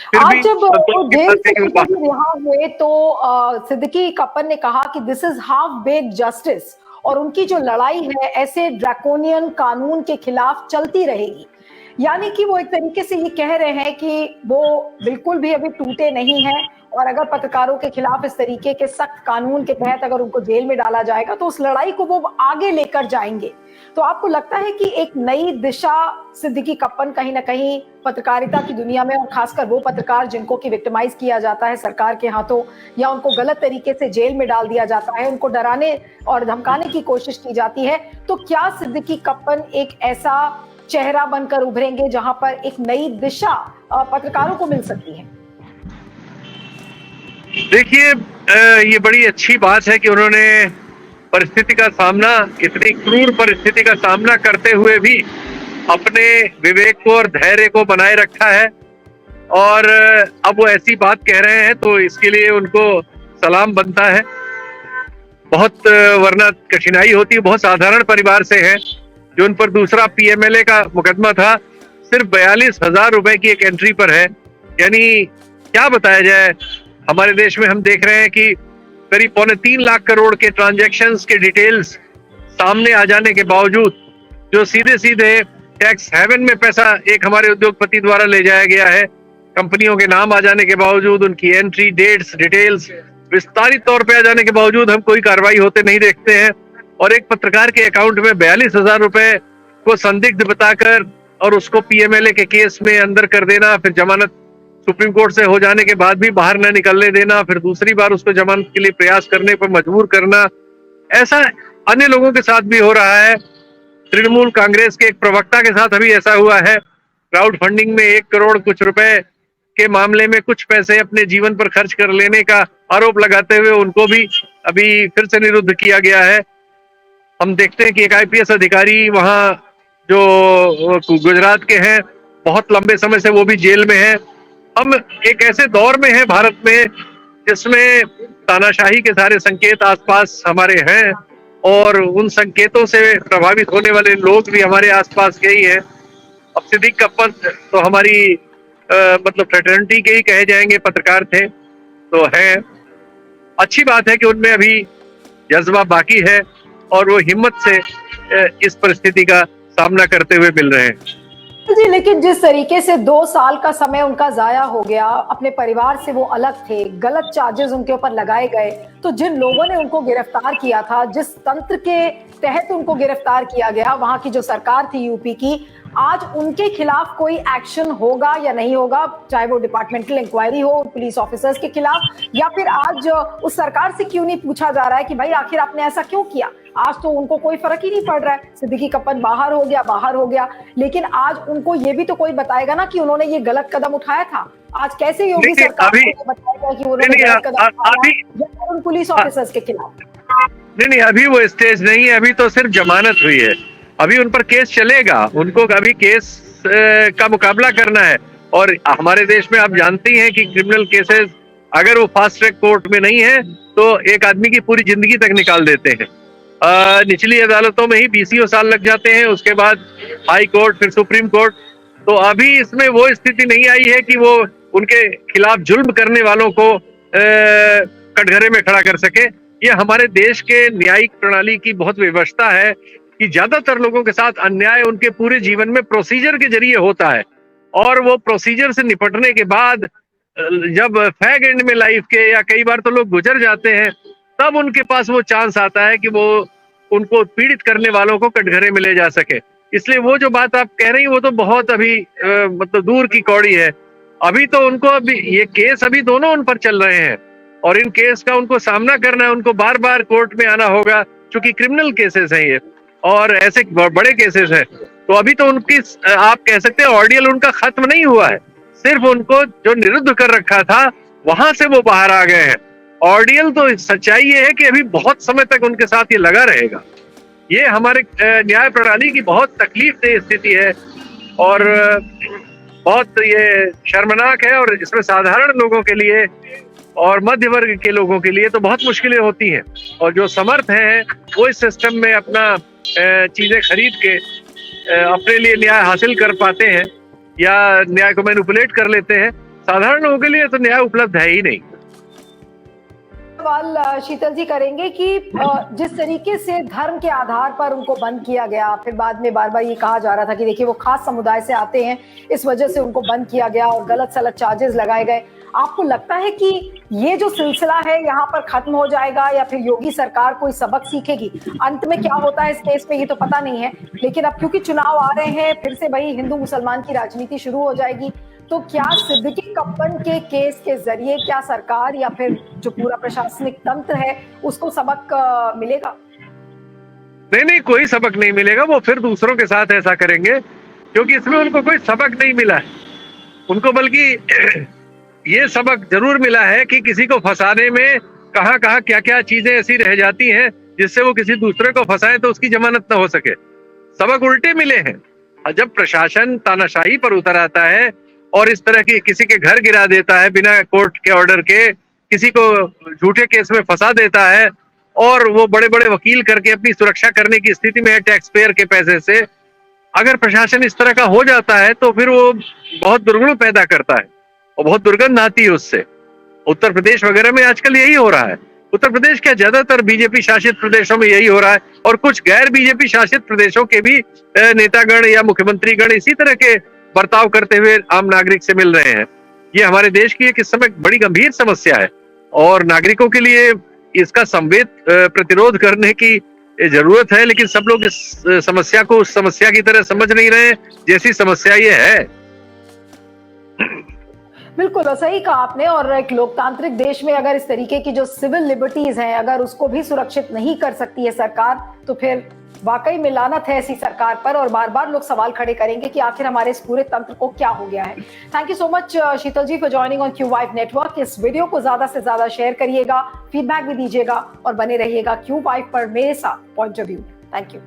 फिर आज भी जब वो जेल से वो रिहा हुए तो सिद्दीकी कप्पन ने कहा कि this is half baked justice और उनकी जो लड़ाई है ऐसे ड्रैकोनियन कानून के खिलाफ चलती रहेगी। यानी कि वो एक तरीके से ये कह रहे हैं कि वो बिल्कुल भी अभी टूटे नहीं हैं और अगर पत्रकारों के खिलाफ इस तरीके के सख्त कानून के तहत अगर उनको जेल में डाला जाएगा तो उस लड़ाई को वो आगे लेकर जाएंगे। तो आपको लगता है कि एक नई दिशा सिद्दीकी कप्पन कहीं ना कहीं पत्रकारिता की दुनिया में और खासकर वो पत्रकार जिनको की विक्टिमाइज किया जाता है सरकार के हाथों या उनको गलत तरीके से जेल में डाल दिया जाता है, उनको डराने और धमकाने की कोशिश की जाती है, तो क्या सिद्दीकी कप्पन एक ऐसा चेहरा बनकर उभरेंगे जहां पर एक नई दिशा पत्रकारों को मिल सकती है? देखिए, ये बड़ी अच्छी बात है कि उन्होंने परिस्थिति का सामना, इतनी क्रूर परिस्थिति का सामना करते हुए भी अपने विवेक को और धैर्य को बनाए रखा है और अब वो ऐसी बात कह रहे हैं तो इसके लिए उनको सलाम बनता है। बहुत वरना कठिनाई होती है, बहुत साधारण परिवार से हैं, जो उन पर दूसरा पीएमएलए का मुकदमा था, सिर्फ 42,000 रुपए की एक एंट्री पर है। यानी क्या बताया जाए, हमारे देश में हम देख रहे हैं कि करीब 3.25 लाख करोड़ के ट्रांजैक्शंस के डिटेल्स सामने आ जाने के बावजूद जो सीधे सीधे टैक्स हेवन में पैसा एक हमारे उद्योगपति द्वारा ले जाया गया है, कंपनियों के नाम आ जाने के बावजूद, उनकी एंट्री डेट्स डिटेल्स विस्तारित तौर पे आ जाने के बावजूद हम कोई कार्रवाई होते नहीं देखते हैं। और एक पत्रकार के अकाउंट में 42,000 रुपए को संदिग्ध बताकर और उसको पीएमएलए के केस में अंदर कर देना, फिर जमानत सुप्रीम कोर्ट से हो जाने के बाद भी बाहर न निकलने देना, फिर दूसरी बार उसको जमानत के लिए प्रयास करने पर मजबूर करना, ऐसा अन्य लोगों के साथ भी हो रहा है। तृणमूल कांग्रेस के एक प्रवक्ता के साथ अभी ऐसा हुआ है। क्राउड फंडिंग में 1 करोड़ कुछ रुपए के मामले में कुछ पैसे अपने जीवन पर खर्च कर लेने का आरोप लगाते हुए उनको भी अभी फिर से निरुद्ध किया गया है। हम देखते हैं कि एक आईपीएस अधिकारी वहां जो गुजरात के हैं, बहुत लंबे समय से वो भी जेल में है। हम एक ऐसे दौर में हैं भारत में जिसमें तानाशाही के सारे संकेत आसपास हमारे हैं और उन संकेतों से प्रभावित होने वाले लोग भी हमारे आसपास के ही हैं। अब सिद्दीकी कप्पन तो हमारी मतलब फ्रेटर्निटी के ही कहे जाएंगे पत्रकार थे, तो है अच्छी बात है कि उनमें अभी जज्बा बाकी है और वो हिम्मत से इस परिस्थिति का सामना करते हुए मिल रहे हैं। जी, लेकिन जिस तरीके से 2 साल का समय उनका जाया हो गया, अपने परिवार से वो अलग थे, गलत चार्जेस उनके ऊपर लगाए गए, तो जिन लोगों ने उनको गिरफ्तार किया था, जिस तंत्र के तहत उनको गिरफ्तार किया गया, वहां की जो सरकार थी यूपी की, आज उनके खिलाफ कोई एक्शन होगा या नहीं होगा, चाहे वो डिपार्टमेंटल इंक्वायरी हो पुलिस ऑफिसर्स के खिलाफ, या फिर आज उस सरकार से क्यों नहीं पूछा जा रहा है कि भाई आखिर आपने ऐसा क्यों किया? आज तो उनको कोई फर्क ही नहीं पड़ रहा है, सिद्दीकी कप्पन बाहर हो गया, को आज उनको ये भी तो कोई बताएगा ना कि उन्होंने ये गलत कदम उठाया था। आज कैसे योगी सरकार को बताएगा कि उन्होंने गलत कदम उठाया उन पुलिस ऑफिसर्स के खिलाफ? नहीं, अभी वो स्टेज नहीं है, अभी तो सिर्फ जमानत हुई है, अभी उन पर केस चलेगा, उनको अभी केस का मुकाबला करना है। और हमारे देश में आप जानती हैं कि क्रिमिनल केसेस अगर वो फास्ट ट्रैक कोर्ट में नहीं है तो एक आदमी की पूरी जिंदगी तक निकाल देते हैं। निचली अदालतों में ही 20 साल लग जाते हैं, उसके बाद हाई कोर्ट, फिर सुप्रीम कोर्ट। तो अभी इसमें वो स्थिति नहीं आई है कि वो उनके खिलाफ जुल्म करने वालों को कटघरे में खड़ा कर सके। ये हमारे देश के न्यायिक प्रणाली की बहुत विवशता है कि ज्यादातर लोगों के साथ अन्याय उनके पूरे जीवन में प्रोसीजर के जरिए होता है और वो प्रोसीजर से निपटने के बाद जब फैग एंड में लाइफ के या कई बार तो लोग गुजर जाते हैं, तब उनके पास वो चांस आता है कि वो उनको पीड़ित करने वालों को कटघरे में ले जा सके। इसलिए वो जो बात आप कह रही हैं वो तो बहुत अभी मतलब दूर की कौड़ी है। अभी तो उनको अभी ये केस अभी दोनों उन पर चल रहे हैं और इन केस का उनको सामना करना है, उनको बार बार कोर्ट में आना होगा क्योंकि क्रिमिनल केसेस हैं ये और ऐसे बड़े केसेस हैं। तो अभी तो उनकी आप कह सकते हैं ऑर्डियल उनका खत्म नहीं हुआ है, सिर्फ उनको जो निरुद्ध कर रखा था वहां से वो बाहर आ गए हैं। ऑर्डियल तो सच्चाई ये है कि अभी बहुत समय तक उनके साथ ये लगा रहेगा। ये हमारे न्याय प्रणाली की बहुत तकलीफ देह स्थिति है और बहुत ये शर्मनाक है और इसमें साधारण लोगों के लिए और मध्य वर्ग के लोगों के लिए तो बहुत मुश्किलें होती हैं और जो समर्थ हैं वो इस सिस्टम में अपना चीजें खरीद के अपने लिए न्याय हासिल कर पाते हैं या न्याय को मैनिपुलेट कर लेते हैं। साधारण लोगों के लिए तो न्याय उपलब्ध है ही नहीं। सवाल शीतल जी करेंगे कि जिस तरीके से धर्म के आधार पर उनको बंद किया गया, फिर बाद में बार बार ये कहा जा रहा था कि देखिए वो खास समुदाय से आते हैं, इस वजह से उनको बंद किया गया और गलत सलत चार्जेस लगाए गए। आपको लगता है कि ये जो सिलसिला है यहाँ पर खत्म हो जाएगा या फिर योगी सरकार कोई सबक सीखेगी? अंत में क्या होता है इस केस में ये तो पता नहीं है, लेकिन अब क्योंकि चुनाव आ रहे हैं, फिर से वही हिंदू मुसलमान की राजनीति शुरू हो जाएगी। तो क्या सिद्दीकी कप्पन के केस के जरिए क्या सरकार या फिर जो पूरा प्रशासनिक तंत्र है उसको सबक मिलेगा? नहीं, कोई सबक नहीं मिलेगा। वो फिर दूसरों के साथ ऐसा करेंगे, क्योंकि इसमें उनको कोई सबक नहीं मिला है। उनको बल्कि ये सबक जरूर मिला है कि किसी को फंसाने में कहाँ कहाँ क्या क्या चीजें ऐसी रह जाती हैं जिससे वो किसी दूसरे को फंसाए तो उसकी जमानत न हो सके। सबक उल्टे मिले हैं। जब प्रशासन तानाशाही पर उतर आता है और इस तरह की किसी के घर गिरा देता है बिना कोर्ट के ऑर्डर के, किसी को झूठे केस में फंसा देता है और वो बड़े बड़े वकील करके अपनी सुरक्षा करने की स्थिति में है टैक्स पेयर के पैसे से, अगर प्रशासन इस तरह का हो जाता है तो फिर वो बहुत दुर्गुण पैदा करता है और बहुत दुर्गंध आती है उससे। उत्तर प्रदेश वगैरह में आजकल यही हो रहा है। उत्तर प्रदेश क्या, ज्यादातर बीजेपी शासित प्रदेशों में यही हो रहा है और कुछ गैर बीजेपी शासित प्रदेशों के भी नेतागण या मुख्यमंत्रीगण इसी तरह के बर्ताव करते हुए आम नागरिक से मिल रहे हैं। ये हमारे देश की एक इस समय बड़ी गंभीर समस्या है और नागरिकों के लिए इसका संवेद प्रतिरोध करने की जरूरत है, लेकिन सब लोग इस समस्या को उस समस्या की तरह समझ नहीं रहे जैसी समस्या ये है। बिल्कुल सही कहा आपने। और एक लोकतांत्रिक देश में अगर इस तरीके की जो सिविल लिबर्टीज हैं अगर उसको भी सुरक्षित नहीं कर सकती है सरकार, तो फिर वाकई में लानत है ऐसी सरकार पर और बार बार लोग सवाल खड़े करेंगे कि आखिर हमारे इस पूरे तंत्र को क्या हो गया है। Thank you so much Sheetal ji for joining on Q5 network. इस वीडियो को ज्यादा से ज्यादा शेयर करिएगा, फीडबैक भी दीजिएगा और बने रहिएगा Q5 पर मेरे साथ point of view. Thank you.